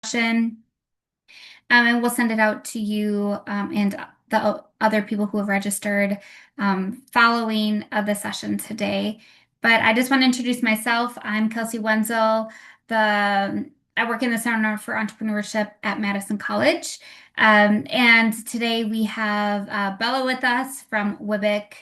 session, and we'll send it out to you and the other people who have registered following the session today. But I just want to introduce myself. I'm Kelsey Wenzel. I work in the Center for Entrepreneurship at Madison College. And today we have Bella with us from WIBIC.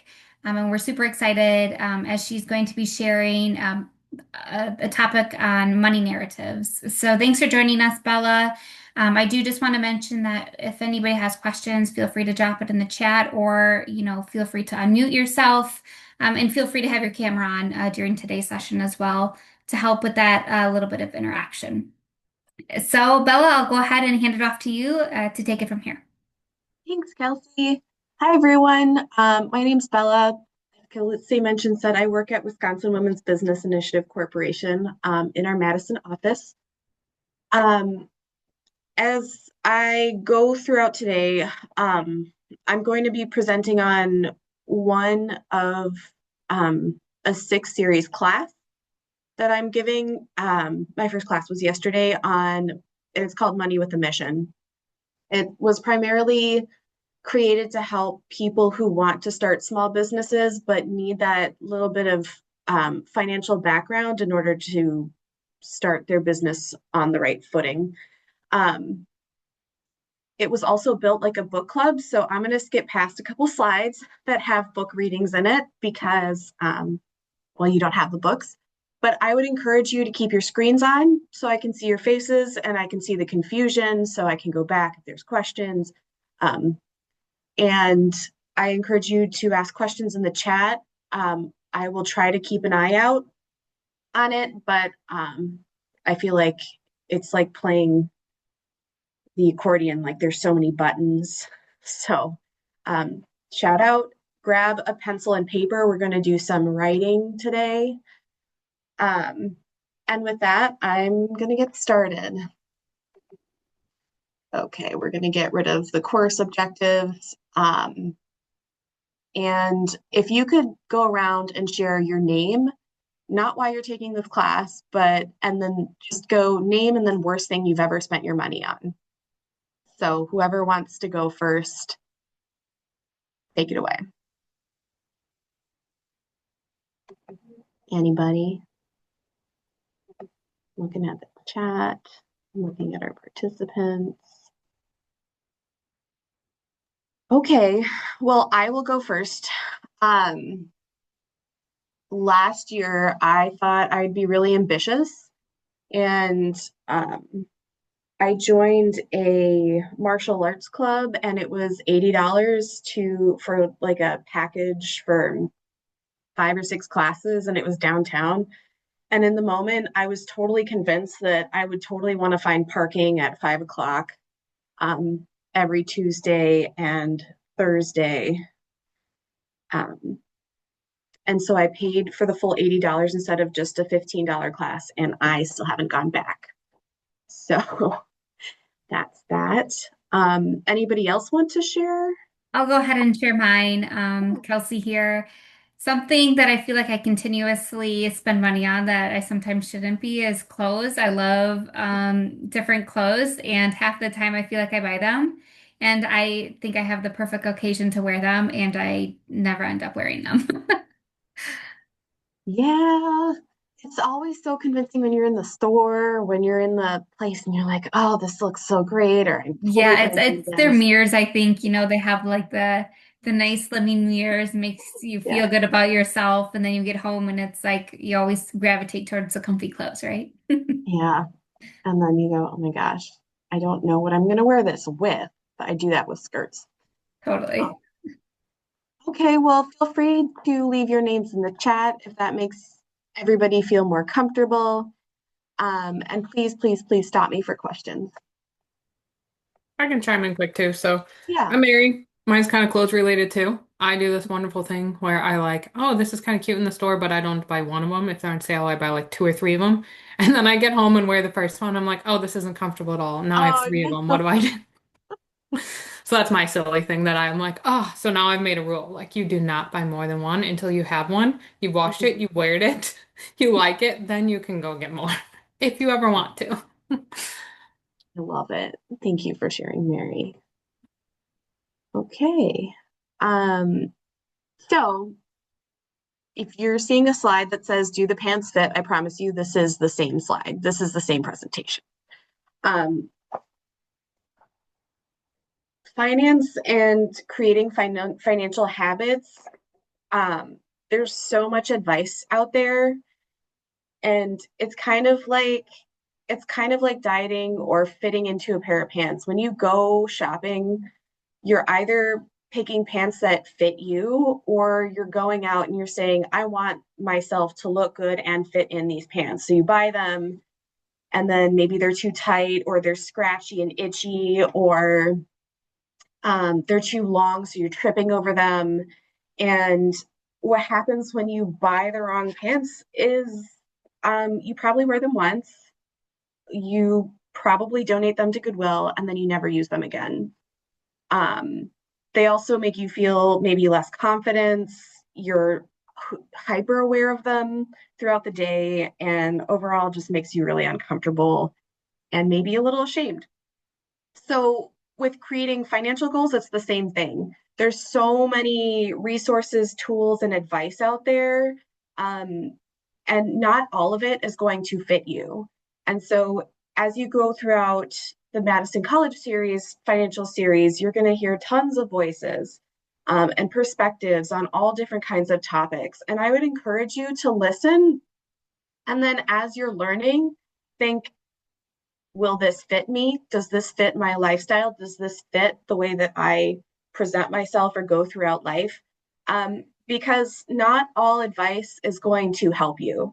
And we're super excited as she's going to be sharing a topic on money narratives. So thanks for joining us, Bella. I do just want to mention that if anybody has questions, feel free to drop it in the chat or, feel free to unmute yourself, and feel free to have your camera on during today's session as well to help with that little bit of interaction. So, Bella, I'll go ahead and hand it off to you to take it from here. Thanks, Kelsey. Hi, everyone. My name's Bella. As Kelsey mentioned, I work at Wisconsin Women's Business Initiative Corporation in our Madison office. Um, as I go throughout today, I'm going to be presenting on one of a six-series class that I'm giving. My first class was yesterday and it's called Money with a Mission. It was primarily created to help people who want to start small businesses but need that little bit of financial background in order to start their business on the right footing. Um, it was also built like a book club, so I'm going to skip past a couple slides that have book readings in it because, well, you don't have the books. But I would encourage you to keep your screens on so I can see your faces and I can see the confusion so I can go back if there's questions. Um, and I encourage you to ask questions in the chat. I will try to keep an eye out on it, but I feel like it's like playing the accordion, like there's so many buttons. So shout out, grab a pencil and paper. We're going to do some writing today. And with that, I'm going to get started. Okay, we're going to get rid of the course objectives. And if you could go around and share your name, not why you're taking this class, and then just go name and then worst thing you've ever spent your money on. So whoever wants to go first, take it away. Anybody? Looking at the chat, looking at our participants. Okay, well, I will go first. Last year, I thought I'd be really ambitious, and I joined a martial arts club, and it was $80 for like a package for 5 or 6 classes, and it was downtown. And in the moment, I was totally convinced that I would totally want to find parking at 5 o'clock every Tuesday and Thursday. And so I paid for the full $80 instead of just a $15 class, and I still haven't gone back. So that's that. Anybody else want to share? I'll go ahead and share mine. Kelsey here. Something that I feel like I continuously spend money on that I sometimes shouldn't be is clothes. I love different clothes, and half the time I feel like I buy them, and I think I have the perfect occasion to wear them, and I never end up wearing them. Yeah, it's always so convincing when you're in the store, when you're in the place and you're like, oh, this looks so great, or I'm totally Yeah, it's gonna do it's their this. mirrors, I think, they have like the nice slimming mirrors, makes you Yeah, feel good about yourself, and then you get home and it's like you always gravitate towards the comfy clothes, right? yeah. And then you go, oh my gosh, I don't know what I'm gonna wear this with, but I do that with skirts. Totally. Okay, well, feel free to leave your names in the chat if that makes everybody feel more comfortable. And please, please, please stop me for questions. I can chime in quick too. So Yeah. I'm Mary. Mine's kind of clothes related too. I do this wonderful thing where I like, oh, this is kind of cute in the store, but I don't buy one of them. If they're on sale, I buy like two or three of them. And then I get home and wear the first one. I'm like, oh, this isn't comfortable at all. Now I have Oh, three of them. What no. do I do? So that's my silly thing that I'm like, oh, so now I've made a rule. Like you do not buy more than one until you have one. You've washed it, you weared it, you like it, then you can go get more if you ever want to. I love it. Thank you for sharing, Mary. Okay. Um, so if you're seeing a slide that says do the pants fit, I promise you this is the same slide. This is the same presentation. Um, Finance and creating financial habits. Um, there's so much advice out there, and it's kind of like dieting or fitting into a pair of pants. When you go shopping, you're either picking pants that fit you, or you're going out and you're saying, I want myself to look good and fit in these pants. So you buy them, and then maybe they're too tight, or they're scratchy and itchy, or they're too long, so you're tripping over them. And what happens when you buy the wrong pants is you probably wear them once, you probably donate them to Goodwill, and then you never use them again. Um, they also make you feel maybe less confidence. You're hyper aware of them throughout the day, and overall just makes you really uncomfortable and maybe a little ashamed. So with creating financial goals, it's the same thing. There's so many resources, tools, and advice out there. Um, and not all of it is going to fit you. And so as you go throughout the Madison College series, financial series, you're going to hear tons of voices and perspectives on all different kinds of topics. And I would encourage you to listen. And then as you're learning, think, will this fit me? Does this fit my lifestyle? Does this fit the way that I present myself or go throughout life? Because not all advice is going to help you.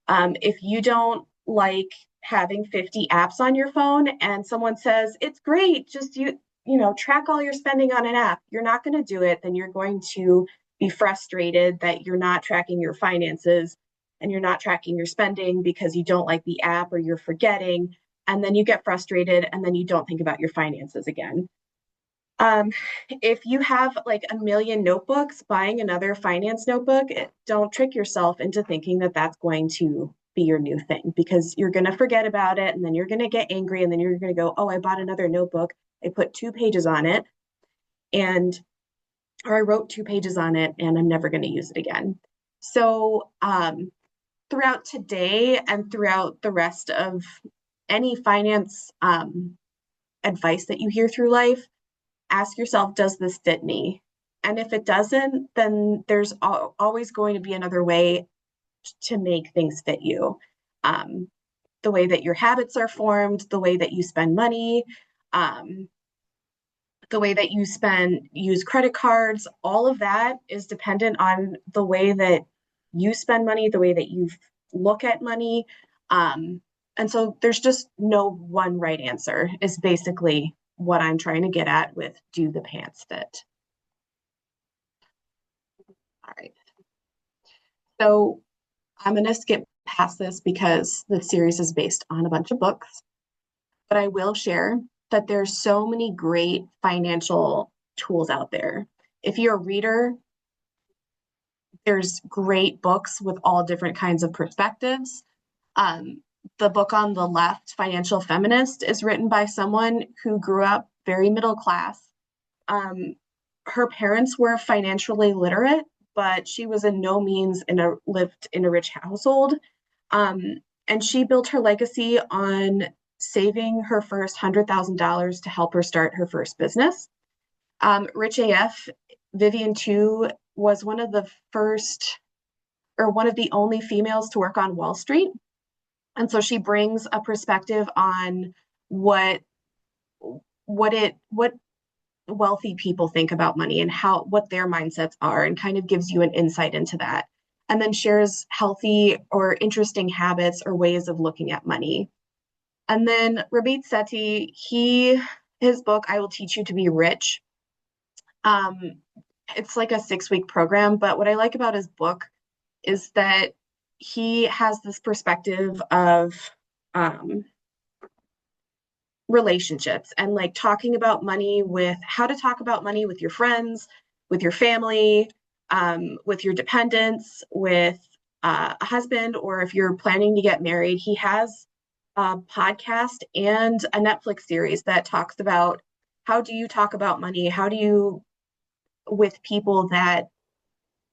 If you don't like having 50 apps on your phone and someone says, it's great, just track all your spending on an app, you're not going to do it, then you're going to be frustrated that you're not tracking your finances and you're not tracking your spending because you don't like the app or you're forgetting, and then you get frustrated and then you don't think about your finances again. Um, if you have like a million notebooks, buying another finance notebook, don't trick yourself into thinking that that's going to be your new thing, because you're going to forget about it and then you're going to get angry and then you're going to go, oh, I bought another notebook. I put 2 pages on it, and or I wrote 2 pages on it and I'm never going to use it again. So throughout today and throughout the rest of any finance advice that you hear through life, ask yourself, does this fit me? And if it doesn't, then there's always going to be another way to make things fit you. Um, the way that your habits are formed, the way that you spend money, um, the way that you use credit cards, all of that is dependent on the way that you spend money, the way that you look at money. Um, and so there's just no one right answer, is basically what I'm trying to get at with do the pants fit. All right. So I'm going to skip past this because the series is based on a bunch of books, but I will share that there's so many great financial tools out there. If you're a reader, there's great books with all different kinds of perspectives. Um, the book on the left, Financial Feminist, is written by someone who grew up very middle class. Um, Her parents were financially literate, but she was in no means lived in a rich household. Um, and she built her legacy on saving her first $100,000 to help her start her first business. Rich AF, Vivian Tu, was one of the first, or one of the only females to work on Wall Street. And so she brings a perspective on what what wealthy people think about money and what their mindsets are, and kind of gives you an insight into that. And then shares healthy or interesting habits or ways of looking at money. And then Ramit Sethi, his book, I Will Teach You to Be Rich. Um, it's like a 6-week program, but what I like about his book is that he has this perspective of um, relationships, and like talking about money, with how to talk about money with your friends, with your family, with your dependents, with a husband, or if you're planning to get married. He has a podcast and a Netflix series that talks about how do you talk about money? How do you, with people that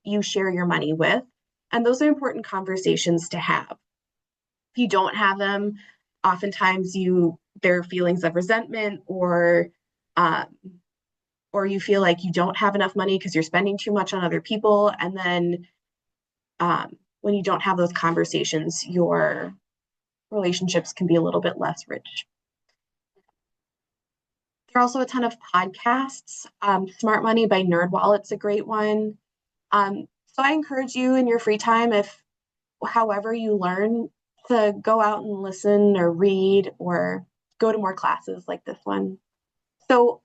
you share your money with? And those are important conversations to have. If you don't have them, oftentimes there are feelings of resentment um, or you feel like you don't have enough money because you're spending too much on other people. And then when you don't have those conversations, your relationships can be a little bit less rich. There are also a ton of podcasts. Smart Money by NerdWallet's a great one. So I encourage you in your free time, if however you learn, to go out and listen or read or go to more classes like this one. So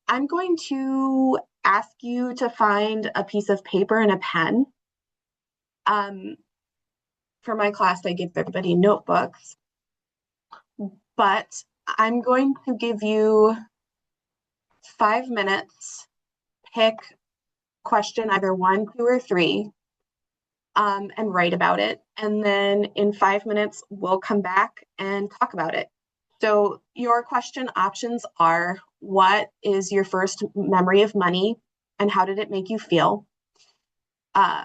I'm going to ask you to find a piece of paper and a pen. Um, for my class, I give everybody notebooks, but I'm going to give you 5 minutes, pick question either one, two, or three, and write about it. And then in 5 minutes, we'll come back and talk about it. So your question options are, what is your first memory of money and how did it make you feel? Uh,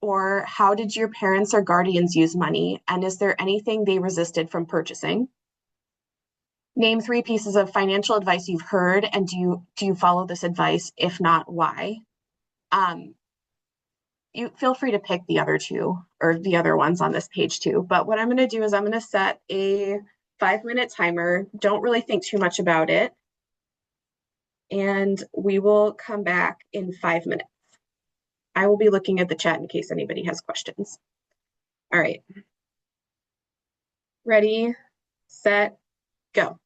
or how did your parents or guardians use money? And is there anything they resisted from purchasing? Name 3 pieces of financial advice you've heard, and do you follow this advice? If not, why? Um, you feel free to pick the other two or the other ones on this page too. But what I'm going to do is I'm going to set a 5 minute timer. Don't really think too much about it. And we will come back in 5 minutes. I will be looking at the chat in case anybody has questions. All right. Ready, set, go.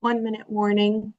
1 minute warning.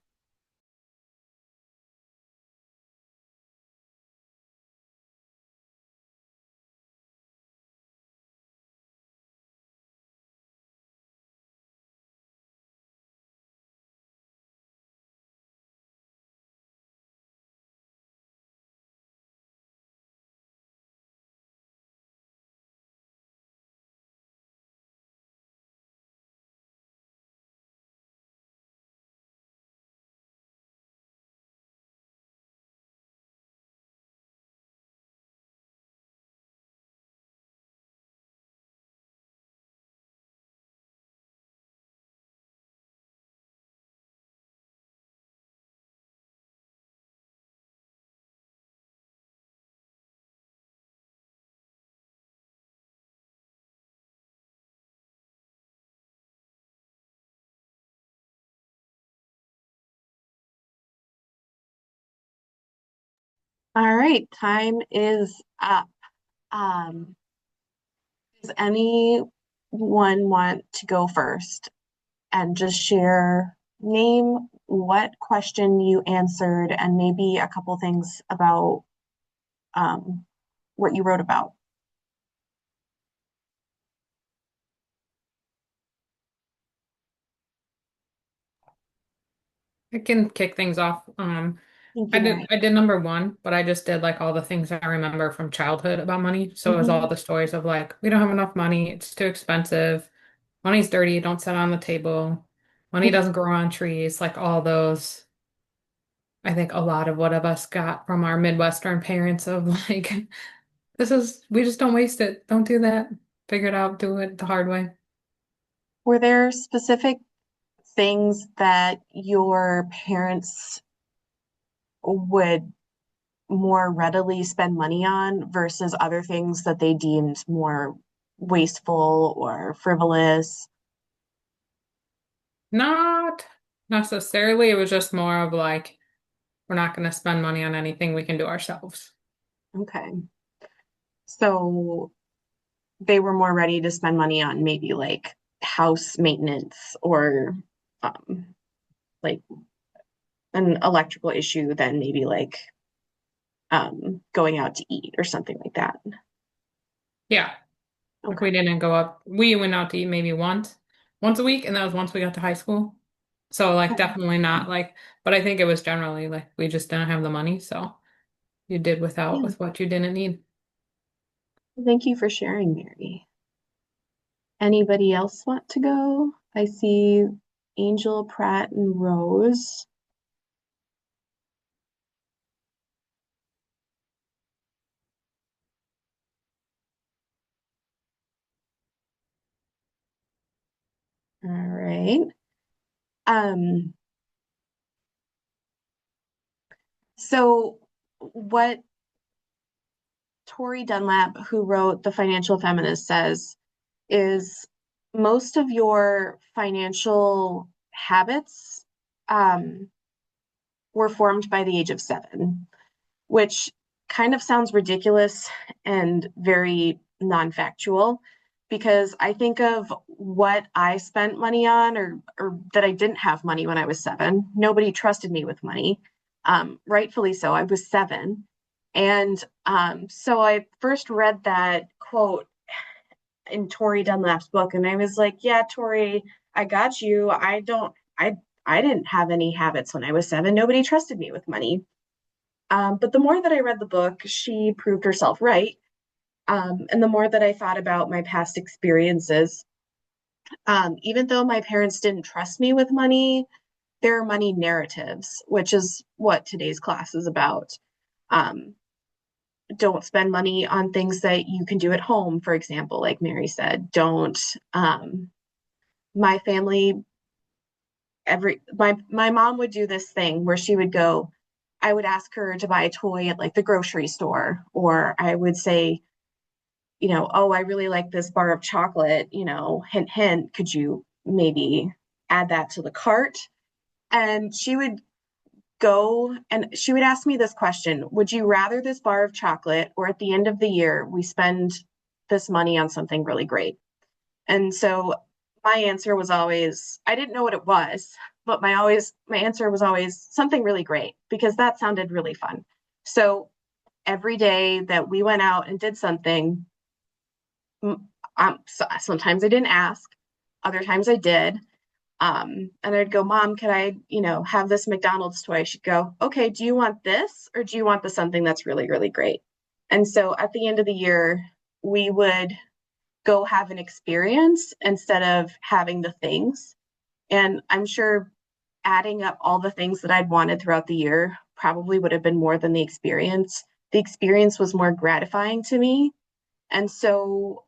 All right, time is up. Um, does anyone want to go first and just share name what question you answered and maybe a couple things about um, what you wrote about? I can kick things off. Thank you, Mary. I did number one, but I just did like all the things I remember from childhood about money. So it was all Mhm. the stories of like, we don't have enough money, it's too expensive, money's dirty, don't sit on the table, money doesn't grow on trees, like all those. I think a lot of what of us got from our Midwestern parents of like, we just don't waste it. Don't do that. Figure it out, do it the hard way. Were there specific things that your parents would more readily spend money on versus other things that they deemed more wasteful or frivolous? Not necessarily. It was just more of like, we're not going to spend money on anything we can do ourselves. Okay. So they were more ready to spend money on maybe like house maintenance or um, like an electrical issue than maybe like going out to eat or something like that. Yeah. Like Okay. we didn't go up. We went out to eat maybe once a week, and that was once we got to high school. So like definitely not like, but I think it was generally like we just didn't have the money, so you did without Yeah. with what you didn't need. Thank you for sharing, Mary. Anybody else want to go? I see Angel, Pratt, and Rose. All right. Um, so what Tori Dunlap, who wrote The Financial Feminist, says is most of your financial habits um, were formed by the age of 7, which kind of sounds ridiculous and very non-factual because I think of what I spent money on or that I didn't have money when I was 7. Nobody trusted me with money. Rightfully so. I was 7. And so I first read that quote in Tori Dunlap's book, and I was like, "Yeah, Tori, I got you. I didn't have any habits when I was 7. Nobody trusted me with money." But the more that I read the book, she proved herself right. And the more that I thought about my past experiences, even though my parents didn't trust me with money, there are money narratives, which is what today's class is about. Um, don't spend money on things that you can do at home, for example, like Mary said. Don't my family my mom would do this thing where she would go, I would ask her to buy a toy at like the grocery store, or I would say, oh, I really like this bar of chocolate, hint hint, could you maybe add that to the cart? And she would go and she would ask me this question: would you rather this bar of chocolate, or at the end of the year we spend this money on something really great? And so my answer was always, I didn't know what it was, but my answer was always something really great because that sounded really fun. So every day that we went out and did something, sometimes I didn't ask, other times I did. And I'd go, Mom, can I, have this McDonald's toy? She'd go, okay, do you want this or do you want the something that's really, really great? And so at the end of the year, we would go have an experience instead of having the things. And I'm sure adding up all the things that I'd wanted throughout the year probably would have been more than the experience. The experience was more gratifying to me. And so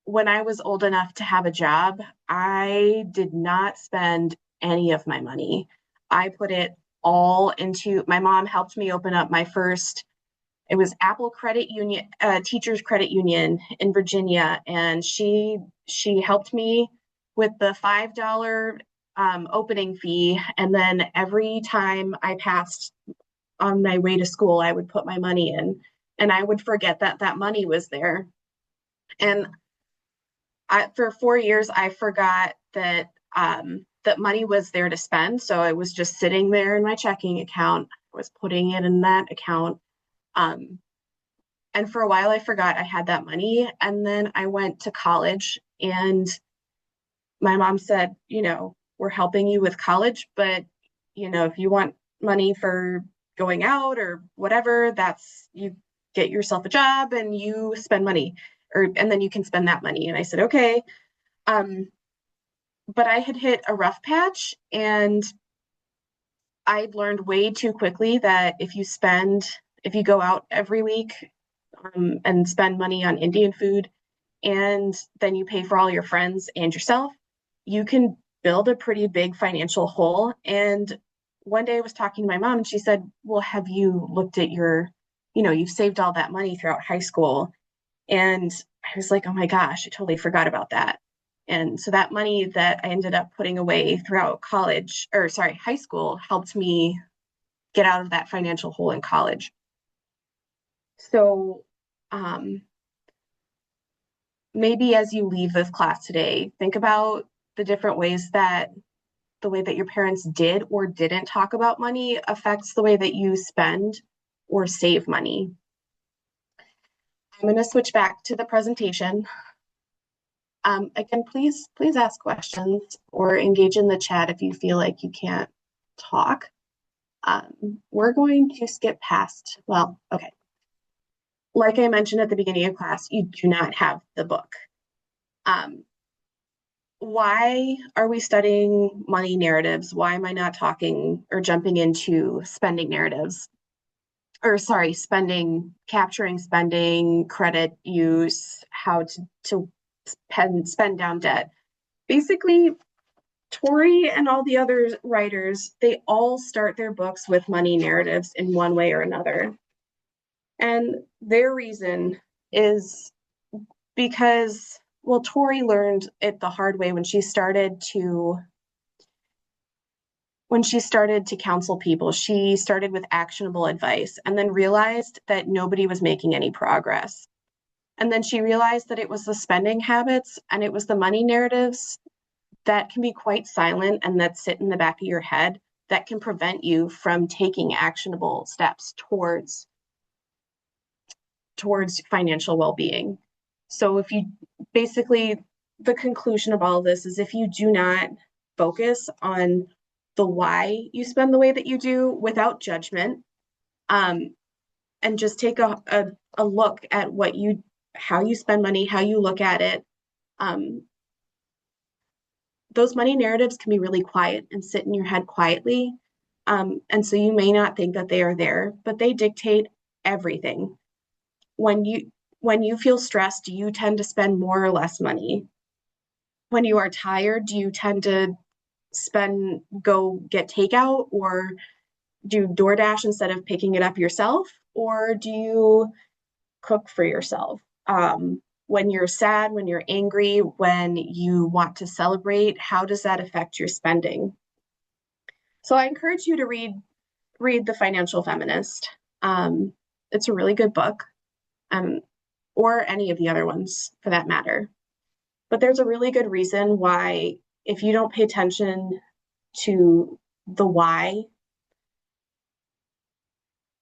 when I was old enough to have a job, I did not spend any of my money. I put it all into my mom helped me open up my first, it was Apple Credit Union, Teachers Credit Union in Virginia. And she helped me with the $5 opening fee. And then every time I passed on my way to school, I would put my money in and I would forget that that money was there. And for 4 years, I forgot that that money was there to spend. So it was just sitting there in my checking account. I was putting it in that account. Um, and for a while, I forgot I had that money. And then I went to college, and my mom said, we're helping you with college, but if you want money for going out or whatever, that's you get yourself a job and you spend money, and then you can spend that money. And I said, okay. Um, but I had hit a rough patch, and I'd learned way too quickly that if you go out every week and spend money on Indian food, and then you pay for all your friends and yourself, you can build a pretty big financial hole. And one day I was talking to my mom, and she said, well, have you looked at you've saved all that money throughout high school. And I was like, oh my gosh, I totally forgot about that. And so that money that I ended up putting away throughout high school helped me get out of that financial hole in college. So um, maybe as you leave this class today, think about the different ways that the way that your parents did or didn't talk about money affects the way that you spend or save money. I'm going to switch back to the presentation. Again, please ask questions or engage in the chat if you feel like you can't talk. We're going to skip past, well, okay. Like I mentioned at the beginning of class, you do not have the book. Why are we studying money narratives? Why am I not talking or jumping into spending narratives? Or sorry, capturing spending, credit use, how to spend down debt. Basically, Tori and all the other writers, they all start their books with money narratives in one way or another. And their reason is because, well, Tori learned it the hard way when she started to counsel people. She started with actionable advice and then realized that nobody was making any progress. And then she realized that it was the spending habits and it was the money narratives that can be quite silent and that sit in the back of your head that can prevent you from taking actionable steps towards financial well-being. So if you basically, the conclusion of all of this is if you do not focus on the why you spend the way that you do without judgment, and just take a look at how you spend money, how you look at it, those money narratives can be really quiet and sit in your head quietly. And so you may not think that they are there, but they dictate everything. When you feel stressed, do you tend to spend more or less money? When you are tired, do you tend to go get takeout or do DoorDash instead of picking it up yourself? Or do you cook for yourself? When you're sad, when you're angry, when you want to celebrate, how does that affect your spending? So I encourage you to read The Financial Feminist. It's a really good book, or any of the other ones for that matter. But there's a really good reason why, if you don't pay attention to the why,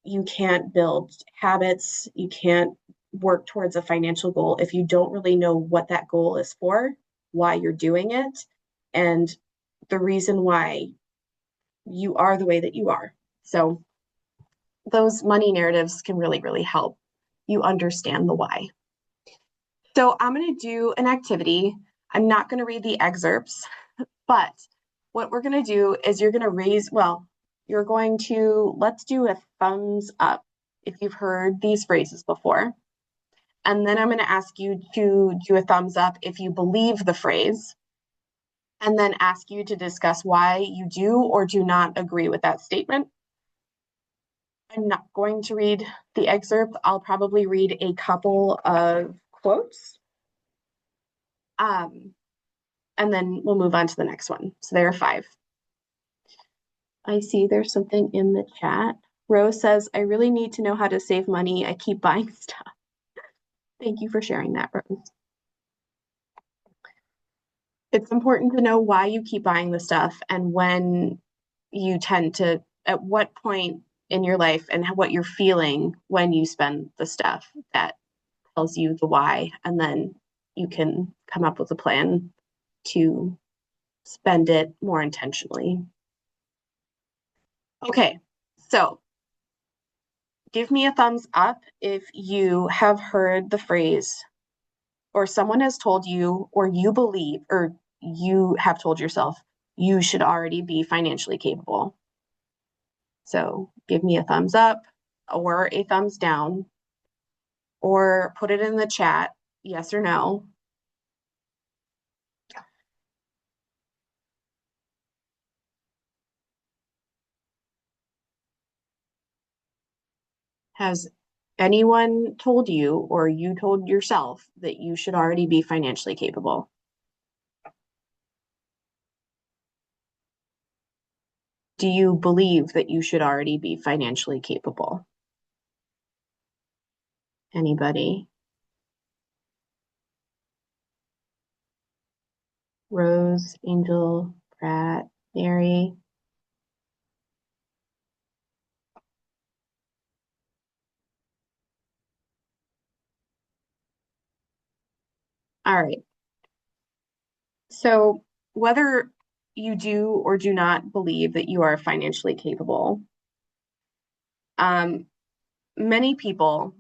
you can't build habits, you can't work towards a financial goal if you don't really know what that goal is for, why you're doing it, and the reason why you are the way that you are. So those money narratives can really, really help you understand the why. So I'm going to do an activity. I'm not going to read the excerpts, but what we're going to do is you're going to raise, well, you're going to, let's do a thumbs up if you've heard these phrases before. And then I'm going to ask you to do a thumbs up if you believe the phrase, and then ask you to discuss why you do or do not agree with that statement. I'm not going to read the excerpt. I'll probably read a couple of quotes. And then we'll move on to the next one. So there are 5. I see there's something in the chat. Rose says, I really need to know how to save money. I keep buying stuff. Thank you for sharing that, Rose. It's important to know why you keep buying the stuff and when you tend to, at what point in your life and what you're feeling when you spend the stuff. That tells you the why, and then you can come up with a plan to spend it more intentionally. Okay, so give me a thumbs up if you have heard the phrase, or someone has told you, or you believe, or you have told yourself, you should already be financially capable. So give me a thumbs up or a thumbs down, or put it in the chat, yes or no. Has anyone told you, or you told yourself, that you should already be financially capable? Do you believe that you should already be financially capable? Anybody? Rose, Angel, Pratt, Mary. All right. So whether you do or do not believe that you are financially capable, many people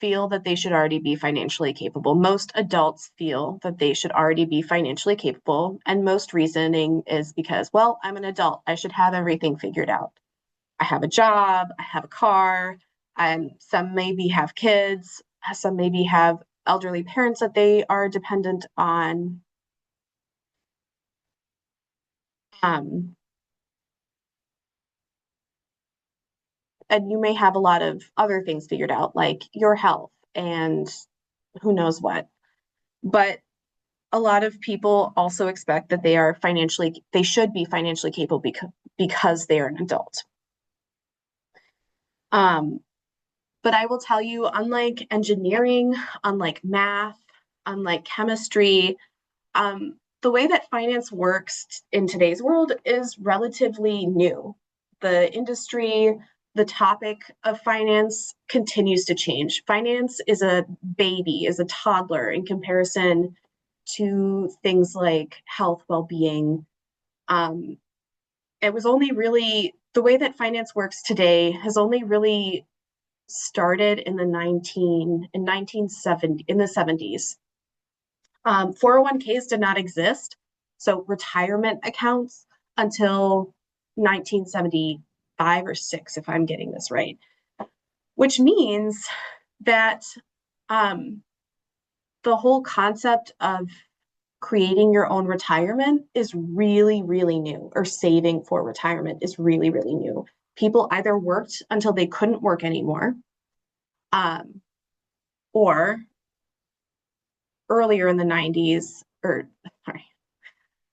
feel that they should already be financially capable. Most adults feel that they should already be financially capable. And most reasoning is because, well, I'm an adult. I should have everything figured out. I have a job, I have a car, and some maybe have kids, some maybe have elderly parents that they are dependent on. And you may have a lot of other things figured out, like your health and who knows what. But a lot of people also expect that they should be financially capable because they are an adult. But I will tell you, unlike engineering, unlike math, unlike chemistry, the way that finance works in today's world is relatively new. The industry, the topic of finance continues to change. Finance is a baby, is a toddler in comparison to things like health, well-being. It was only really, the way that finance works today has only really started in the 70s. 401ks did not exist, so retirement accounts, until 1975 or 6, if I'm getting this right, which means that the whole concept of creating your own retirement is really, really new, or saving for retirement is really, really new. People either worked until they couldn't work anymore, or earlier in the 90s, or sorry,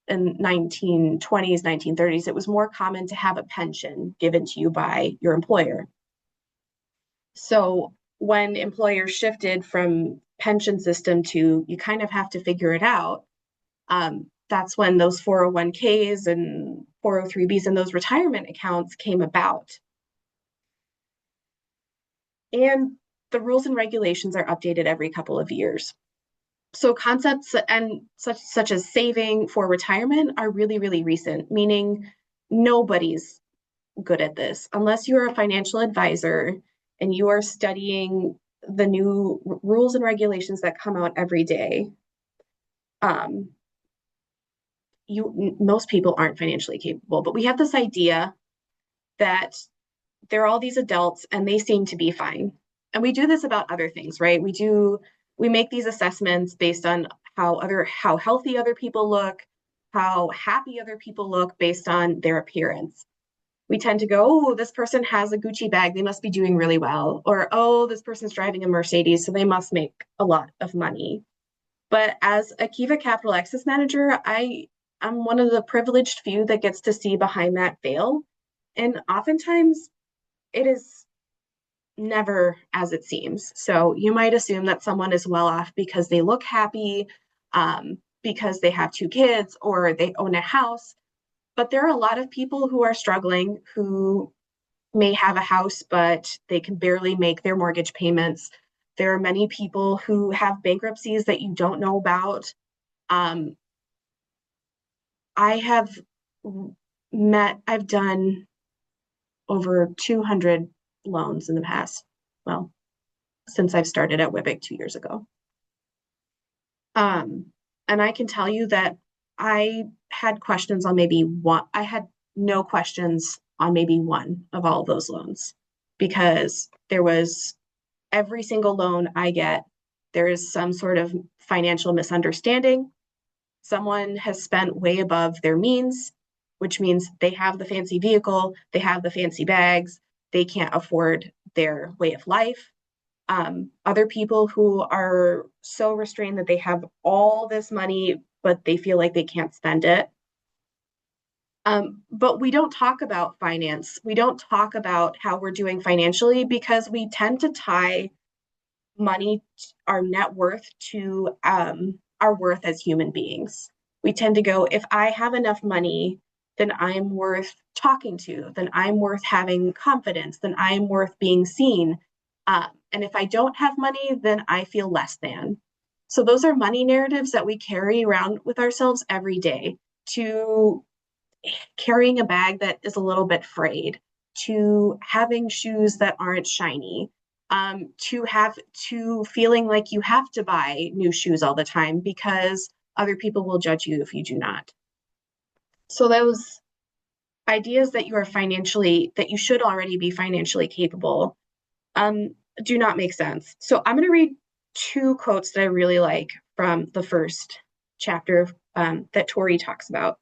in 1920s, 1930s, it was more common to have a pension given to you by your employer. So when employers shifted from pension system to you kind of have to figure it out, that's when those 401ks and 403bs and those retirement accounts came about. And the rules and regulations are updated every couple of years. So concepts and such as saving for retirement are really, really recent, meaning nobody's good at this unless you're a financial advisor and you are studying the new rules and regulations that come out every day. Most people aren't financially capable, but we have this idea that there are all these adults and they seem to be fine. And we do this about other things, right? We make these assessments based on how healthy other people look, how happy other people look based on their appearance. We tend to go, oh, this person has a Gucci bag, they must be doing really well. Or, oh, this person's driving a Mercedes, so they must make a lot of money. But as a Kiva Capital Access Manager, I'm one of the privileged few that gets to see behind that veil. And oftentimes it is never as it seems. So you might assume that someone is well off because they look happy, because they have two kids or they own a house. But there are a lot of people who are struggling who may have a house, but they can barely make their mortgage payments. There are many people who have bankruptcies that you don't know about. Um, I have I've done over 200 loans in the past, well, since I've started at Wibig 2 years ago. And I can tell you that I had questions on maybe one, I had no questions on maybe one of all of those loans because there was every single loan I get, there is some sort of financial misunderstanding. Someone has spent way above their means, which means they have the fancy vehicle, they have the fancy bags, they can't afford their way of life. Other people who are so restrained that they have all this money, but they feel like they can't spend it. But we don't talk about finance. We don't talk about how we're doing financially because we tend to tie money, our net worth, to our worth as human beings. We tend to go, if I have enough money, then I'm worth talking to, then I'm worth having confidence, then I'm worth being seen. And if I don't have money, then I feel less than. So those are money narratives that we carry around with ourselves every day, to carrying a bag that is a little bit frayed, to having shoes that aren't shiny, to feeling like you have to buy new shoes all the time because other people will judge you if you do not. So those ideas that you should already be financially capable, do not make sense. So I'm going to read two quotes that I really like from the first chapter that Tori talks about.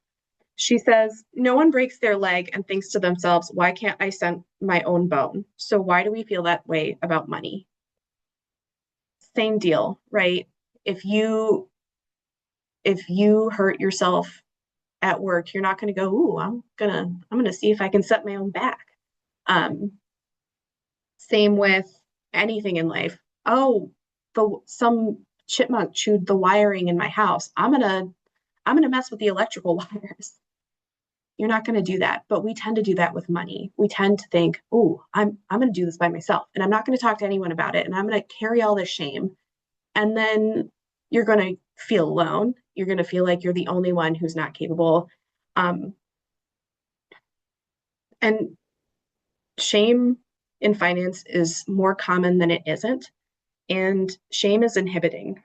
She says, no one breaks their leg and thinks to themselves, why can't I send my own bone? So why do we feel that way about money? Same deal, right? If you hurt yourself at work, you're not going to go, ooh, I'm gonna see if I can set my own back. Same with anything in life. Oh, some chipmunk chewed the wiring in my house. I'm gonna mess with the electrical wires. You're not going to do that, but we tend to do that with money. We tend to think, oh, I'm going to do this by myself and I'm not going to talk to anyone about it and I'm going to carry all this shame. And then you're going to feel alone. You're going to feel like you're the only one who's not capable. And shame in finance is more common than it isn't. And shame is inhibiting.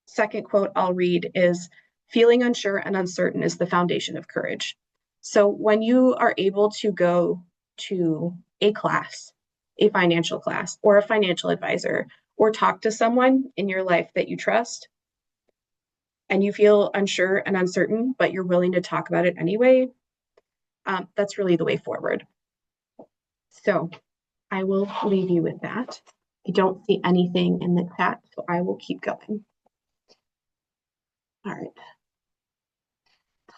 Second quote I'll read is, feeling unsure and uncertain is the foundation of courage. So when you are able to go to a class, a financial class, or a financial advisor, or talk to someone in your life that you trust, and you feel unsure and uncertain, but you're willing to talk about it anyway, that's really the way forward. So I will leave you with that. I don't see anything in the chat, so I will keep going. All right.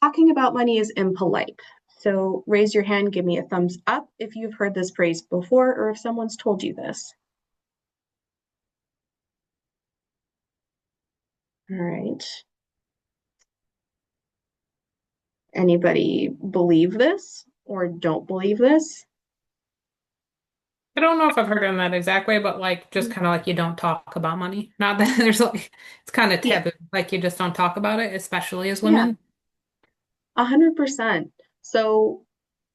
Talking about money is impolite. So raise your hand, give me a thumbs up if you've heard this phrase before or if someone's told you this. All right. Anybody believe this or don't believe this? I don't know if I've heard it in that exact way, but like just kind of like you don't talk about money. Not that there's like it's kind of Yeah, taboo. Like you just don't talk about it, especially as yeah, women. 100%. So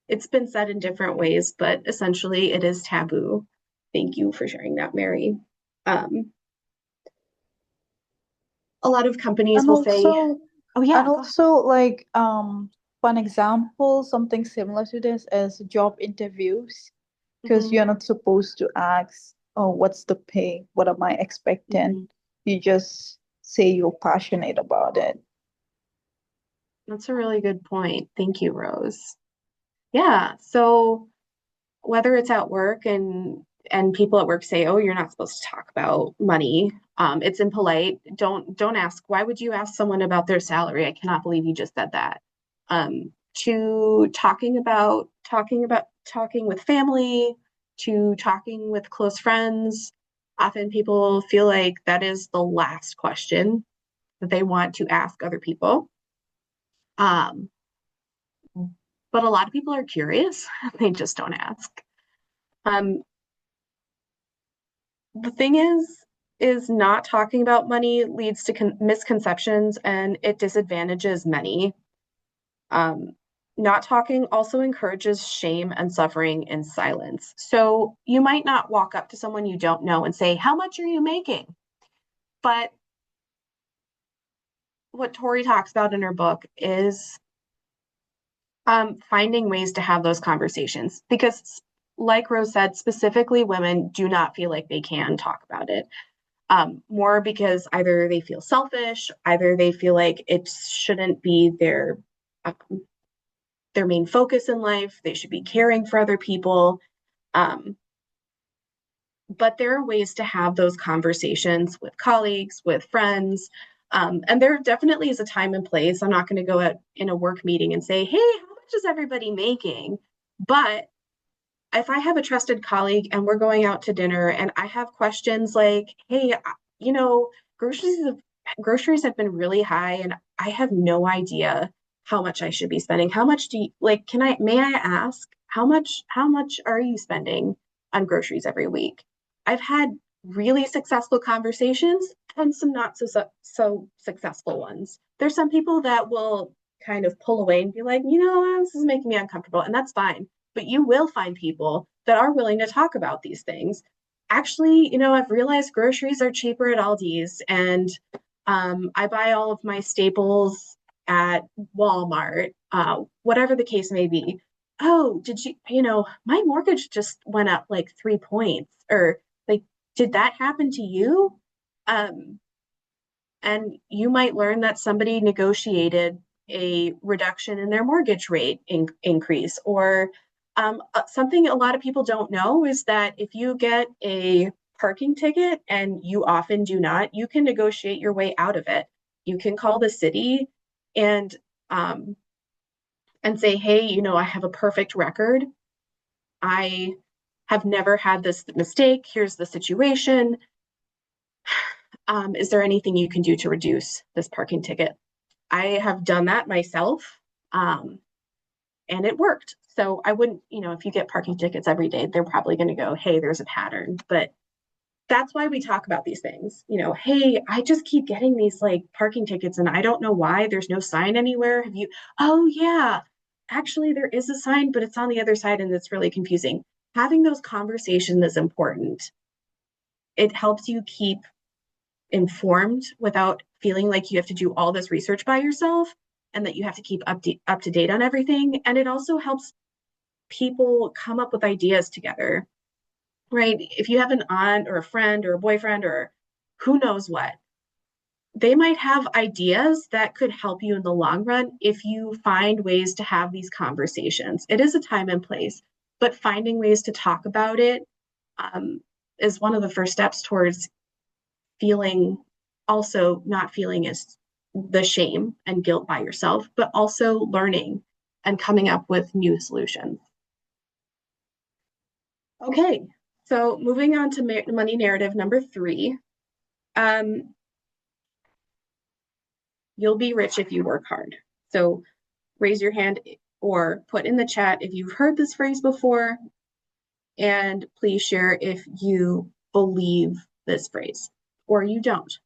it's been said in different ways, but essentially it is taboo. Thank you for sharing that, Mary. Um, a lot of companies And will say, also, oh, and yeah, go ahead. also like one example, something similar to this is job interviews, because Mhm, you're not supposed to ask, oh, what's the pay? What am I expecting? mhm. You just say you're passionate about it. That's a really good point. Thank you, Rose. Yeah, so whether it's at work and people at work say, "Oh, you're not supposed to talk about money." It's impolite. Don't ask. Why would you ask someone about their salary? I cannot believe you just said that. To talking with family, to talking with close friends. Often people feel like that is the last question that they want to ask other people. Um, but a lot of people are curious. They just don't ask. Um, the thing is not talking about money leads to misconceptions and it disadvantages many. Um, Not talking also encourages shame and suffering in silence. So you might not walk up to someone you don't know and say, "How much are you making?" But what Tori talks about in her book is finding ways to have those conversations because, like Rose said, specifically women do not feel like they can talk about it. More because either they feel selfish, either they feel like it shouldn't be um, their main focus in life. They should be caring for other people. Um, but there are ways to have those conversations with colleagues, with friends. And there definitely is a time and place. I'm not going to go out in a work meeting and say, "Hey, how much is everybody making?" But if I have a trusted colleague and we're going out to dinner and I have questions like, "Hey, you know, groceries have, groceries have been really high and I have no idea how much I should be spending. How much do you like, may I ask how much are you spending on groceries every week?" I've had really successful conversations and some not so successful ones. There's some people that will kind of pull away and be like, "This is making me uncomfortable," and that's fine, but you will find people that are willing to talk about these things. Actually, I've realized groceries are cheaper at Aldi's, and I buy all of my staples at Walmart, whatever the case may be. "Oh, did my mortgage just went up like 3 points," or like, "Did that happen to you?" Um, and you might learn that somebody negotiated a reduction in their mortgage rate increase. Or something a lot of people don't know is that if you get a parking ticket, and you often do not, you can negotiate your way out of it. You can call the city and um, and say, "Hey, I have a perfect record. I have never had this mistake. Here's the situation. Is there anything you can do to reduce this parking ticket?" I have done that myself, um, and it worked. So I wouldn't, if you get parking tickets every day, they're probably going to go, "Hey, there's a pattern." But that's why we talk about these things. "Hey, I just keep getting these like parking tickets and I don't know why. There's no sign anywhere. Have you?" "Oh, yeah. Actually, there is a sign, but it's on the other side and it's really confusing." Having those conversations is important. It helps you keep informed without feeling like you have to do all this research by yourself and that you have to keep up to date on everything. And it also helps people come up with ideas together, right? If you have an aunt or a friend or a boyfriend or who knows what, they might have ideas that could help you in the long run if you find ways to have these conversations. It is a time and place, but finding ways to talk about it um, is one of the first steps towards feeling also not feeling as the shame and guilt by yourself, but also learning and coming up with new solutions. Okay, so moving on to money narrative number 3. Um, You'll be rich if you work hard. So raise your hand or put in the chat if you've heard this phrase before, and please share if you believe this phrase or you don't.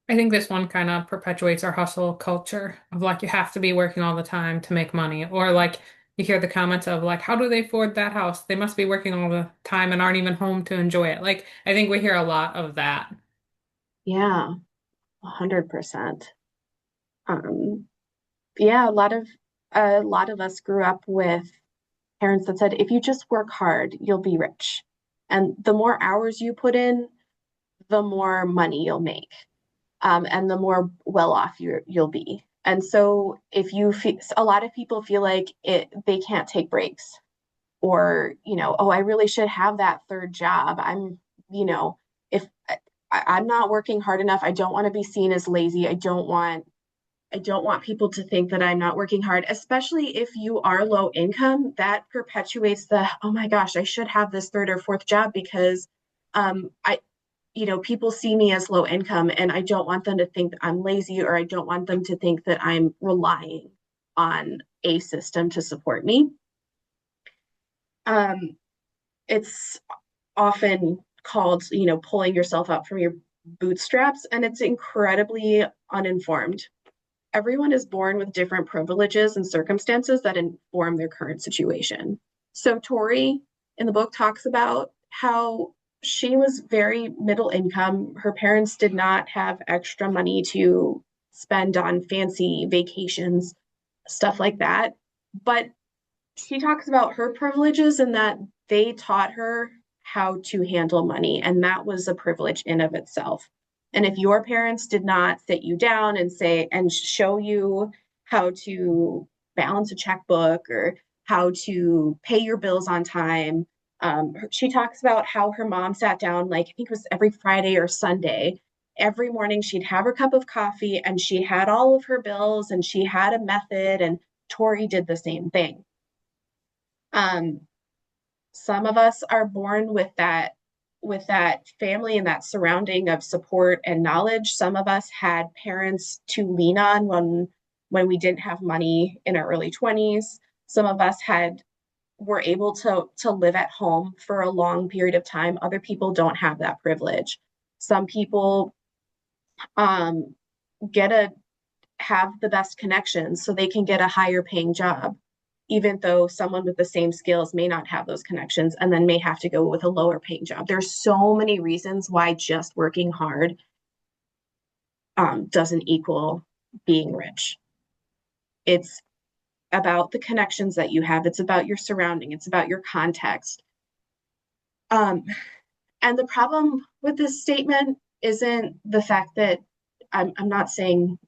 I think this one kind of perpetuates our hustle culture of like you have to be working all the time to make money. Or like you hear the comments of like, how do they afford that house? They must be working all the time and aren't even home to enjoy it. Like I think we hear a lot of that. Yeah, 100%. Um, yeah, a lot of us grew up with parents that said, if you just work hard, you'll be rich. And the more hours you put in, the more money you'll make, and the more well off you'll be. And so if you feel, a lot of people feel like they can't take breaks, or, oh, I really should have that third job. You know, if I'm not working hard enough, I don't want to be seen as lazy. I don't want people to think that I'm not working hard, especially if you are low income. That perpetuates the, oh my gosh, I should have this third or fourth job because I, people see me as low income, and I don't want them to think that I'm lazy, or I don't want them to think that I'm relying on a system to support me. Um, it's often called, pulling yourself up from your bootstraps, and it's incredibly uninformed. Everyone is born with different privileges and circumstances that inform their current situation. So Tori in the book talks about how she was very middle income. Her parents did not have extra money to spend on fancy vacations, stuff like that. But she talks about her privileges and that they taught her how to handle money, and that was a privilege in of itself. And if your parents did not sit you down and say and show you how to balance a checkbook or how to pay your bills on time, she talks about how her mom sat down, like I think it was every Friday or Sunday. Every morning she'd have her cup of coffee and she had all of her bills and she had a method, and Tori did the same thing. um, some of us are born with that family and that surrounding of support and knowledge. Some of us had parents to lean on when we didn't have money in our early 20s. Some of us had were able to live at home for a long period of time. Other people don't have that privilege. Some people um, get a have the best connections so they can get a higher paying job, even though someone with the same skills may not have those connections and then may have to go with a lower paying job. There's so many reasons why just working hard doesn't equal being rich. It's about the connections that you have. It's about your surrounding. It's about your context. Um, and the problem with this statement isn't the fact that I'm not saying,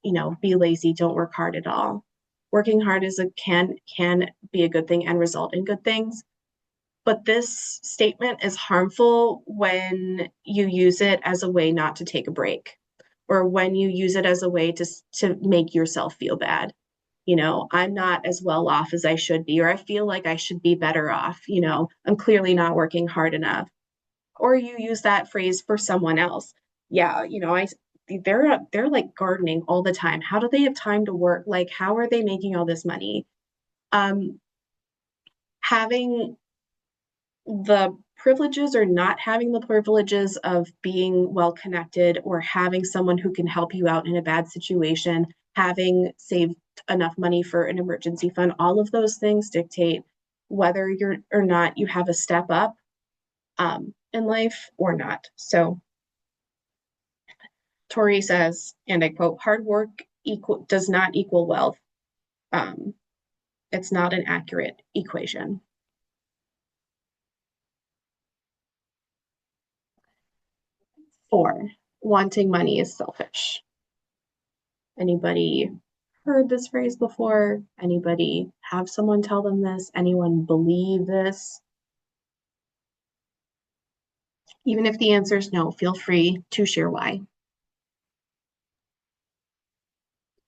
be lazy, don't work hard at all. Working hard can be a good thing and result in good things. But this statement is harmful when you use it as a way not to take a break, or when you use it as a way to make yourself feel bad. I'm not as well off as I should be, or I feel like I should be better off. I'm clearly not working hard enough. Or you use that phrase for someone else. Yeah, they're like gardening all the time. How do they have time to work? Like, how are they making all this money? Having the privileges or not having the privileges of being well connected, or having someone who can help you out in a bad situation, having saved enough money for an emergency fund, all of those things dictate whether you're or not you have a step up in life or not. So Tori says, and I quote, hard work does not equal wealth. Um, it's not an accurate equation. 4, wanting money is selfish. Anybody heard this phrase before? Anybody have someone tell them this? Anyone believe this? Even if the answer is no, feel free to share why.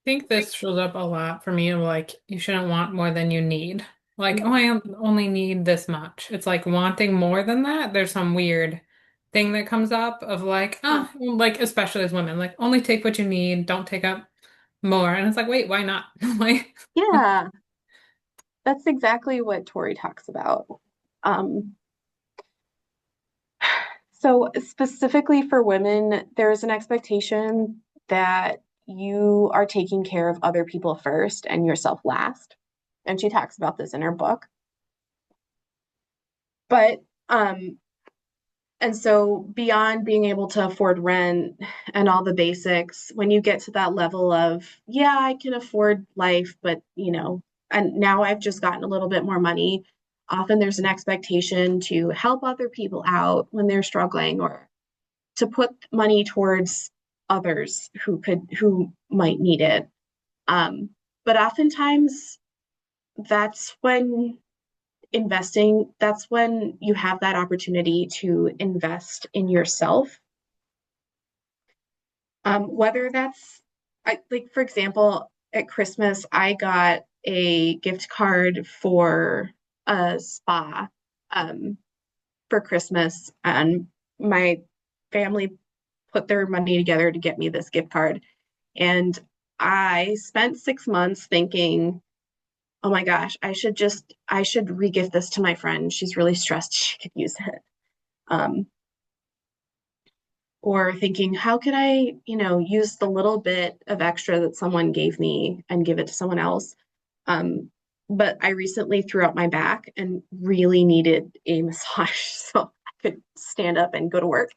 think this shows up a lot for me of like, you shouldn't want more than you need. Like, oh, I only need this much. It's like wanting more than that. There's some weird thing that comes up of like, Yeah. oh, like, especially as women, like, only take what you need, don't take up more. And it's like, wait, why not? Like, Yeah, that's exactly what Tori talks about. Um, so specifically for women, there's an expectation that you are taking care of other people first and yourself last. And she talks about this in her book. But and so beyond being able to afford rent and all the basics, when you get to that level of, yeah, I can afford life, but and now I've just gotten a little bit more money, often there's an expectation to help other people out when they're struggling or to put money towards others who might need it. Um, but oftentimes that's when that's when you have that opportunity to invest in yourself. Whether that's, like, for example, at Christmas, I got a gift card for a spa um, for Christmas, and my family put their money together to get me this gift card. And I spent 6 months thinking, oh my gosh, I should regift this to my friend. She's really stressed. She could use it. Um, or thinking, how could I, use the little bit of extra that someone gave me and give it to someone else? Um, but I recently threw out my back and really needed a massage so I could stand up and go to work.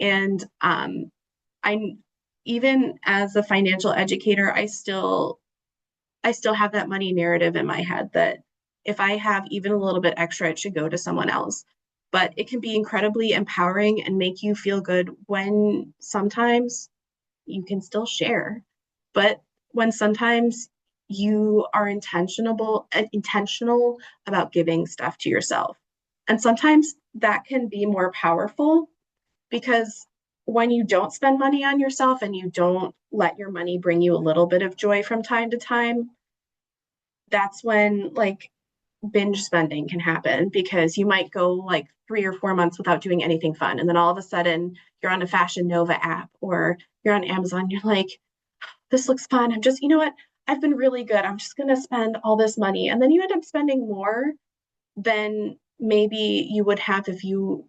And I, even as a financial educator, I still have that money narrative in my head that if I have even a little bit extra, it should go to someone else. But it can be incredibly empowering and make you feel good when sometimes you can still share, but when sometimes you are intentional about giving stuff to yourself. And sometimes that can be more powerful because when you don't spend money on yourself and you don't let your money bring you a little bit of joy from time to time, that's when like binge spending can happen because you might go like 3 or 4 months without doing anything fun. And then all of a sudden you're on a Fashion Nova app or you're on Amazon. You're like, this looks fun. I'm just, you know what? I've been really good. I'm just going to spend all this money. And then you end up spending more than maybe you would have if you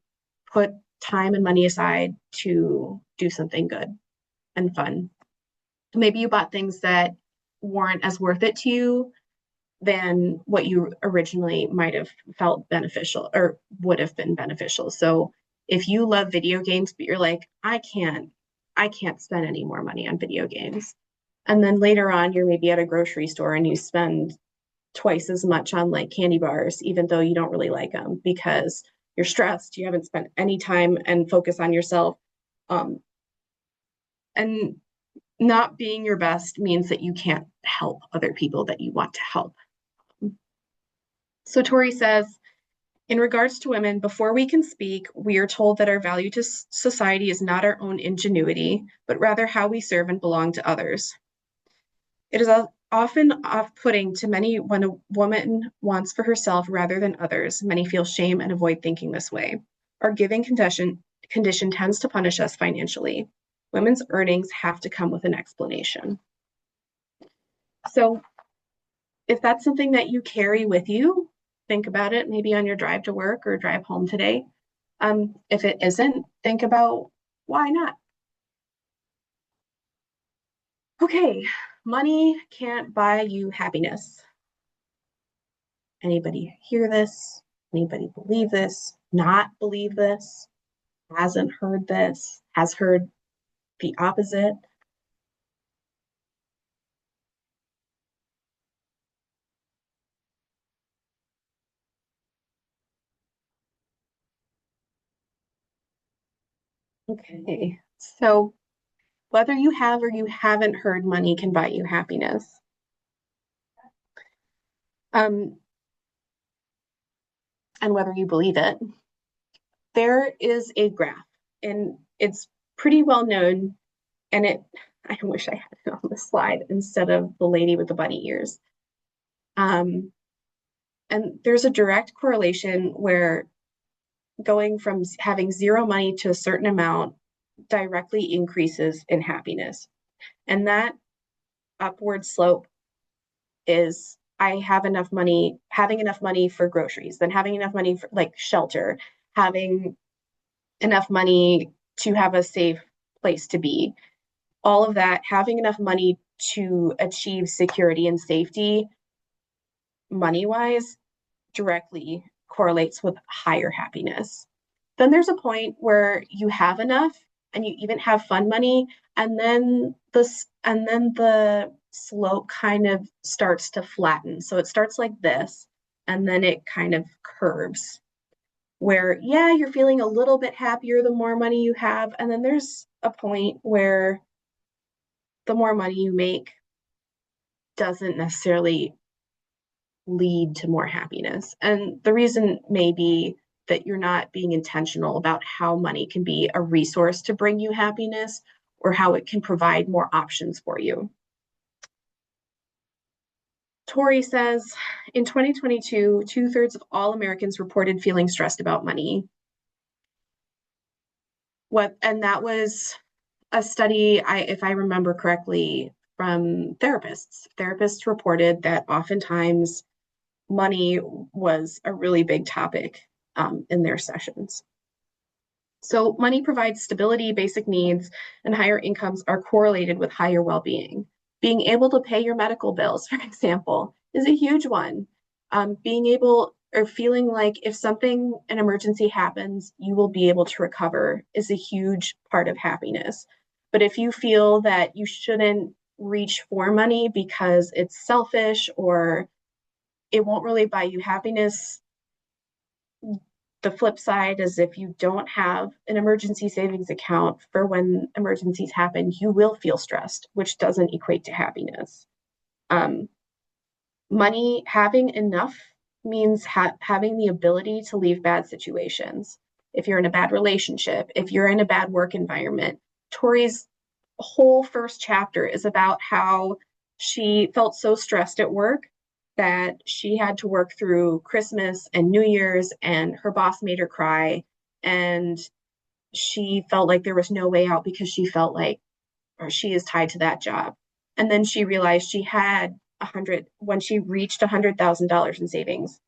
put time and money aside to do something good and fun. Maybe you bought things that weren't as worth it to you than what you originally might have felt beneficial or would have been beneficial. So if you love video games, but you're like, I can't spend any more money on video games. And then later on, you're maybe at a grocery store and you spend twice as much on like candy bars, even though you don't really like them because you're stressed, you haven't spent any time and focus on yourself. Um, and not being your best means that you can't help other people that you want to help. So Tori says, in regards to women, before we can speak, we are told that our value to society is not our own ingenuity, but rather how we serve and belong to others. It is often off-putting to many when a woman wants for herself rather than others. Many feel shame and avoid thinking this way. Our giving condition tends to punish us financially. Women's earnings have to come with an explanation. So if that's something that you carry with you, think about it maybe on your drive to work or drive home today. If it isn't, think about why not. Okay, money can't buy you happiness. Anybody hear this? Anybody believe this? Not believe this? Hasn't heard this? Has heard the opposite? Okay, so whether you have or you haven't heard money can buy you happiness. Um, and whether you believe it, there is a graph, and it's pretty well known, and I wish I had it on the slide instead of the lady with the bunny ears. Um, and there's a direct correlation where going from having zero money to a certain amount directly increases in happiness. And that upward slope is I have enough money, having enough money for groceries, then having enough money for like shelter, having enough money to have a safe place to be. All of that, having enough money to achieve security and safety, money wise, directly correlates with higher happiness. Then there's a point where you have enough and you even have fun money, and then the slope kind of starts to flatten. So it starts like this, and then it kind of curves where, yeah, you're feeling a little bit happier the more money you have. And then there's a point where the more money you make doesn't necessarily lead to more happiness. And the reason may be that you're not being intentional about how money can be a resource to bring you happiness or how it can provide more options for you. Tori says in 2022, 2/3 of all Americans reported feeling stressed about money. And that was a study, if I remember correctly, from therapists. Therapists reported that oftentimes money was a really big topic in their sessions. So money provides stability, basic needs, and higher incomes are correlated with higher well-being. Being able to pay your medical bills, for example, is a huge one. Being able or feeling like if an emergency happens, you will be able to recover is a huge part of happiness. But if you feel that you shouldn't reach for money because it's selfish or it won't really buy you happiness, the flip side is if you don't have an emergency savings account for when emergencies happen, you will feel stressed, which doesn't equate to happiness. Um, Money, having enough means having the ability to leave bad situations. If you're in a bad relationship, if you're in a bad work environment, Tori's whole first chapter is about how she felt so stressed at work that she had to work through Christmas and New Year's, and her boss made her cry. And she felt like there was no way out because she felt like or she is tied to that job. And then she realized she had when she reached $100,000 in savings.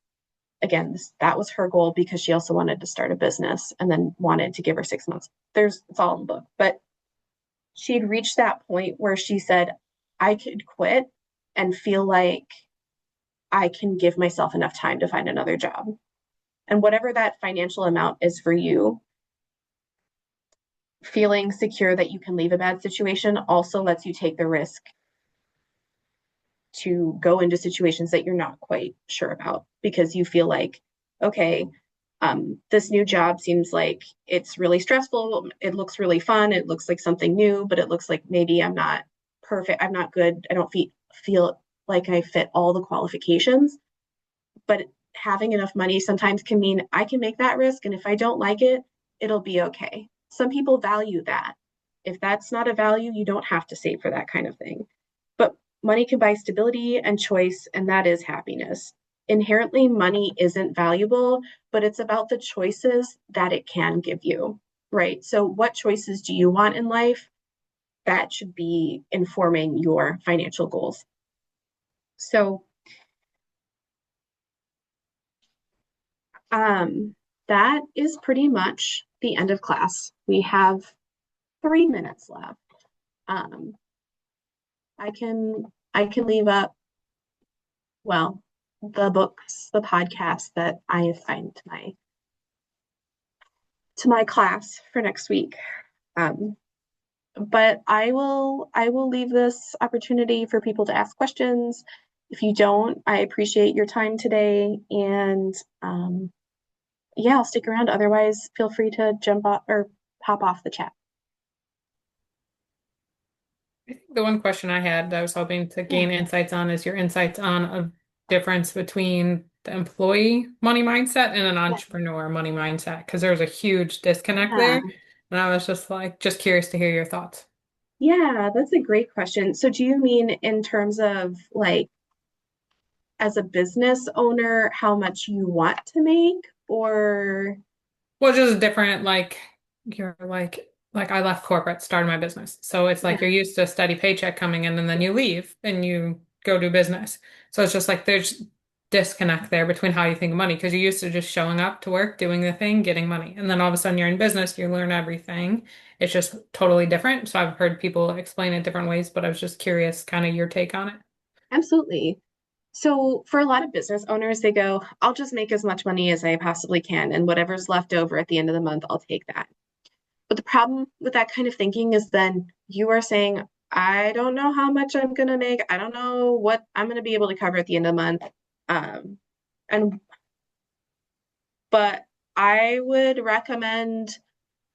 Again, that was her goal because she also wanted to start a business and then wanted to give her 6 months. It's all in the book, but she'd reached that point where she said, I could quit and feel like I can give myself enough time to find another job. And whatever that financial amount is for you, feeling secure that you can leave a bad situation also lets you take the risk to go into situations that you're not quite sure about because you feel like, okay, this new job seems like it's really stressful. It looks really fun. It looks like something new, but it looks like maybe I'm not perfect. I'm not good. I don't feel like I fit all the qualifications. But having enough money sometimes can mean I can make that risk. And if I don't like it, it'll be okay. Some people value that. If that's not a value, you don't have to save for that kind of thing. But money can buy stability and choice, and that is happiness. Inherently, money isn't valuable, but it's about the choices that it can give you, right? So, what choices do you want in life? That should be informing your financial goals. So, that is pretty much the end of class. We have 3 minutes left. Um, I can leave up, well, the books, the podcast that I assigned to my class for next week. Um, but I will leave this opportunity for people to ask questions. If you don't, I appreciate your time today, and yeah, I'll stick around. Otherwise, feel free to jump off or hop off the chat. I think the one question I had that I was hoping to Yeah. gain insights on is your insights on a difference between the employee money mindset and an Yeah. entrepreneur money mindset, because there's a huge disconnect Yeah. there. And I was just curious to hear your thoughts. Yeah, that's a great question. So do you mean in terms of like as a business owner, how much you want to make or Well, just different, like you're like I left corporate, started my business. So it's like yeah, you're used to a steady paycheck coming in and then you leave and you go do business. So it's just like there's disconnect there between how you think of money because you're used to just showing up to work, doing the thing, getting money. And then all of a sudden you're in business, you learn everything. It's just totally different. So I've heard people explain it different ways, but I was just curious kind of your take on it. absolutely. So for a lot of business owners, they go, I'll just make as much money as I possibly can, and whatever's left over at the end of the month, I'll take that. But the problem with that kind of thinking is then you are saying, I don't know how much I'm gonna make. I don't know what I'm gonna be able to cover at the end of the month. Um, and but I would recommend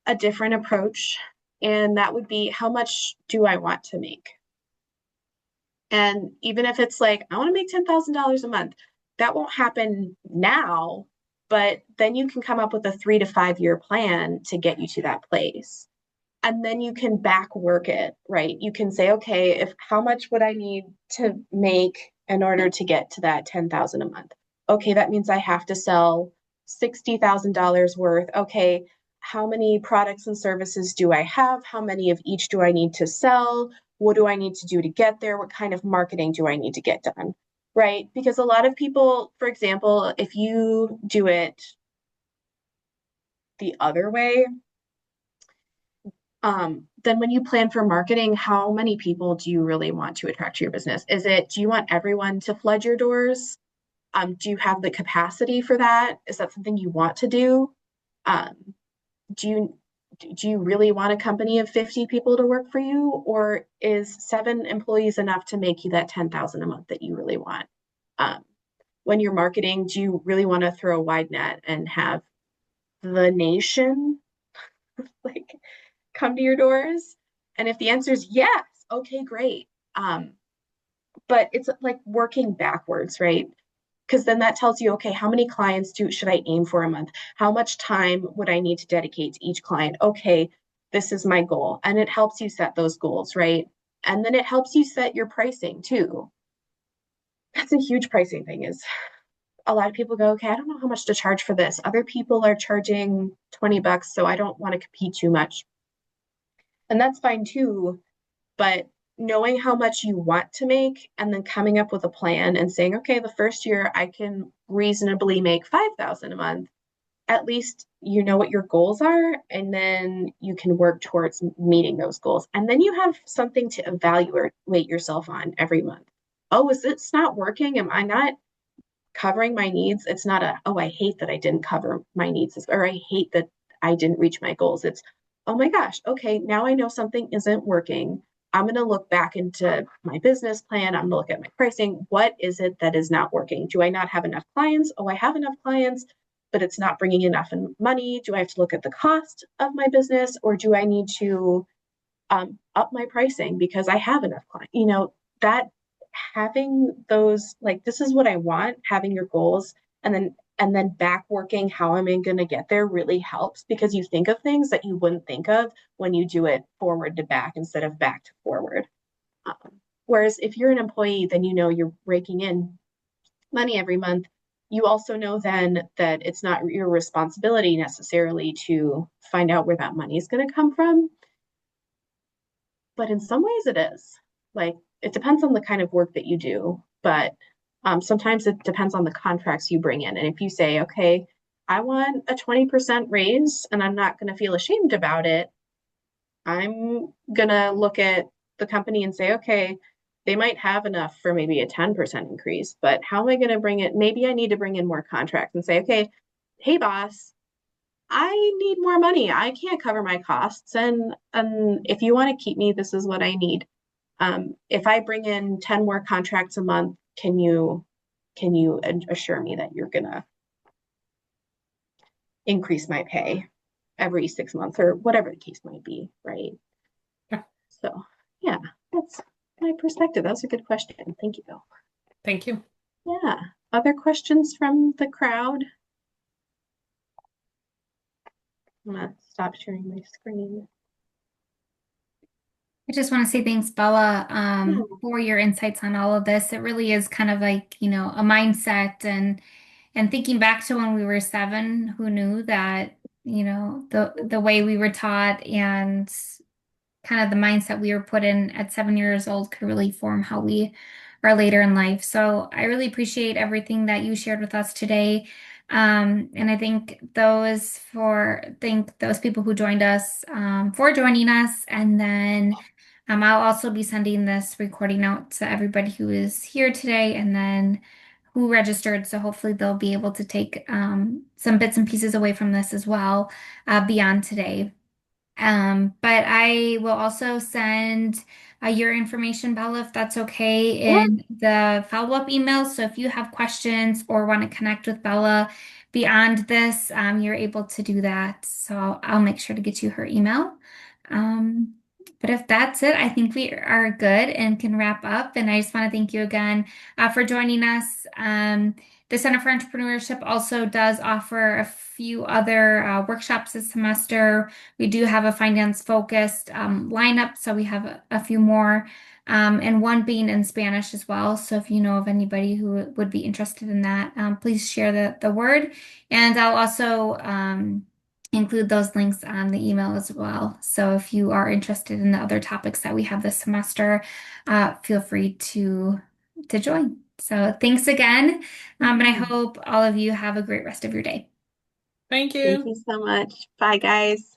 a different approach, and that would be how much do I want to make? And even if it's like, I want to make $10,000 a month, that won't happen now, but then you can come up with a 3 to 5 year plan to get you to that place. And then you can back work it, right? You can say, okay, if how much would I need to make in order to get to that 10,000 a month? Okay, that means I have to sell $60,000 worth. Okay, how many products and services do I have? How many of each do I need to sell? What do I need to do to get there? What kind of marketing do I need to get done? Right? Because a lot of people, for example, if you do it the other way, then when you plan for marketing, how many people do you really want to attract to your business? Do you want everyone to flood your doors? Do you have the capacity for that? Is that something you want to do? Um, do you do you really want a company of 50 people to work for you, or is 7 employees enough to make you that 10,000 a month that you really want? Um, when you're marketing, do you really want to throw a wide net and have the nation like come to your doors? And if the answer is yes, okay, great. Um, but it's like working backwards, right? Because then that tells you, okay, how many clients should I aim for a month? How much time would I need to dedicate to each client? Okay, this is my goal. And it helps you set those goals, right? And then it helps you set your pricing too. That's a huge pricing thing is a lot of people go, okay, I don't know how much to charge for this. Other people are charging $20, so I don't want to compete too much. And that's fine too. But knowing how much you want to make and then coming up with a plan and saying, okay, the first year I can reasonably make 5,000 a month. At least you know what your goals are, and then you can work towards meeting those goals. And then you have something to evaluate yourself on every month. Oh, is this not working? Am I not covering my needs? It's not oh, I hate that I didn't cover my needs, or I hate that I didn't reach my goals. It's, oh my gosh, okay, now I know something isn't working. I'm going to look back into my business plan. I'm going to look at my pricing. What is it that is not working? Do I not have enough clients? Oh, I have enough clients, but it's not bringing enough money. Do I have to look at the cost of my business, or do I need to up my pricing because I have enough clients? That having those, like, this is what I want, having your goals, and then back working how am I going to get there really helps, because you think of things that you wouldn't think of when you do it forward to back instead of back to forward. Whereas if you're an employee, then you're raking in money every month. You also know then that it's not your responsibility necessarily to find out where that money is going to come from, but in some ways it is. Like, it depends on the kind of work that you do, but sometimes it depends on the contracts you bring in. And if you say, okay, I want a 20% raise and I'm not going to feel ashamed about it, I'm going to look at the company and say, okay, they might have enough for maybe a 10% increase, but how am I going to bring it? Maybe I need to bring in more contracts and say, okay, hey, boss, I need more money. I can't cover my costs. And if you want to keep me, this is what I need. If I bring in 10 more contracts a month, can you assure me that you're gonna increase my pay every 6 months or whatever the case might be, right? Yeah. So yeah, that's my perspective. That was a good question. Thank you. Thank you. Yeah. Other questions from the crowd? I'm gonna stop sharing my screen. I just want to say thanks, Bella, Yeah. for your insights on all of this. It really is kind of like, a mindset and thinking back to when we were 7, who knew that, the way we were taught and kind of the mindset we were put in at 7 years old could really form how we are later in life. So I really appreciate everything that you shared with us today. And I thank those people who joined us for joining us. And then I'll also be sending this recording out to everybody who is here today and then who registered. So hopefully they'll be able to take some bits and pieces away from this as well beyond today. But I will also send your information, Bella, if that's okay, Yeah. in the follow-up email. So if you have questions or want to connect with Bella beyond this, you're able to do that. So I'll make sure to get you her email. Um, but if that's it, I think we are good and can wrap up. And I just want to thank you again for joining us. The Center for Entrepreneurship also does offer a few other workshops this semester. We do have a finance focused lineup, so we have a few more, and one being in Spanish as well. So if you know of anybody who would be interested in that, please share the word. And I'll also include those links on the email as well. So if you are interested in the other topics that we have this semester, feel free to join. So thanks again, and I Yeah. hope all of you have a great rest of your day. Thank Thank you. you so much. Bye, guys.